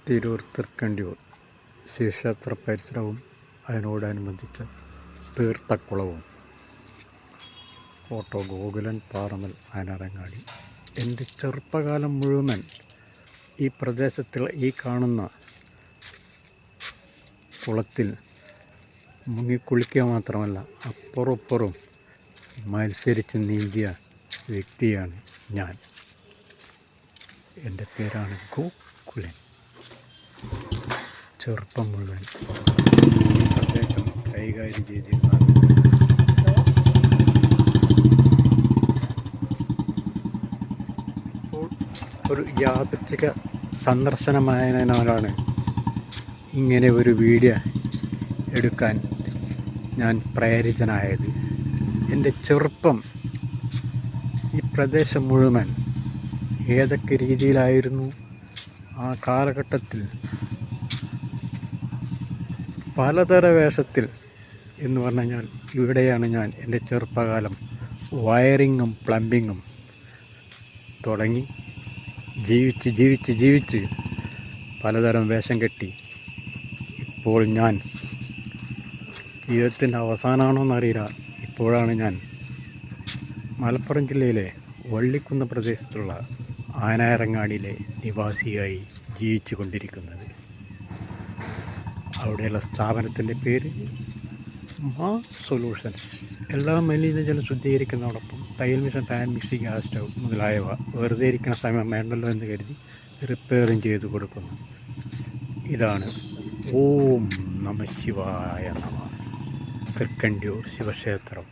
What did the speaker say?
തിരൂർ തൃക്കണ്ടിയൂർ ശിവക്ഷേത്ര പരിസരവും അതിനോടനുബന്ധിച്ച തീർത്ഥക്കുളവും. ഫോട്ടോ ഗോകുലൻ പാറമൽ ആനറങ്ങാടി. എൻ്റെ ചെറുപ്പകാലം മുഴുവൻ ഈ പ്രദേശത്തിൽ ഈ കാണുന്ന കുളത്തിൽ മുങ്ങിക്കുളിക്കുക മാത്രമല്ല അപ്പുറപ്പുറം മത്സരിച്ച് നീന്തിയ വ്യക്തിയാണ് ഞാൻ. എൻ്റെ പേരാണ് ഗോകുലൻ. ചെറുപ്പം മുഴുവൻ ഈ പ്രദേശം കൈകാര്യം ചെയ്തിരുന്ന ഒരു യാദൃച്ഛിക സന്ദർശനമായതിനാലാണ് ഇങ്ങനെ ഒരു വീഡിയോ എടുക്കാൻ ഞാൻ പ്രേരിതനായത്. എൻ്റെ ചെറുപ്പം ഈ പ്രദേശം മുഴുവൻ ഏതൊക്കെ രീതിയിലായിരുന്നു ആ കാലഘട്ടത്തിൽ, പലതര വേഷത്തിൽ എന്ന് പറഞ്ഞു കഴിഞ്ഞാൽ ഇവിടെയാണ് ഞാൻ എൻ്റെ ചെറുപ്പകാലം വയറിങ്ങും പ്ലംബിങ്ങും തുടങ്ങി ജീവിച്ച് പലതരം വേഷം കെട്ടി ഇപ്പോൾ ഞാൻ ജീവിതത്തിൻ്റെ അവസാനമാണോയെന്നറിയില്ല. ഇപ്പോഴാണ് ഞാൻ മലപ്പുറം ജില്ലയിലെ വള്ളിക്കുന്ന് പ്രദേശത്തുള്ള ആനായരങ്ങാടിയിലെ നിവാസിയായി ജീവിച്ചു കൊണ്ടിരിക്കുന്നത്. അവിടെയുള്ള സ്ഥാപനത്തിൻ്റെ പേര് മാ സൊല്യൂഷൻസ്. എല്ലാ മലിനജലം ശുദ്ധീകരിക്കുന്നതോടൊപ്പം തയ്യൽ mission, pan mixie, gas stove മുതലായവ വെറുതെ ഇരിക്കുന്ന സമയം വേണ്ടല്ലോ എന്ന് കരുതി റിപ്പയറും ചെയ്തു കൊടുക്കുന്നു. ഇതാണ് ഓം നമ ശിവായ നമ തൃക്കണ്ടിയൂർ ശിവക്ഷേത്രം.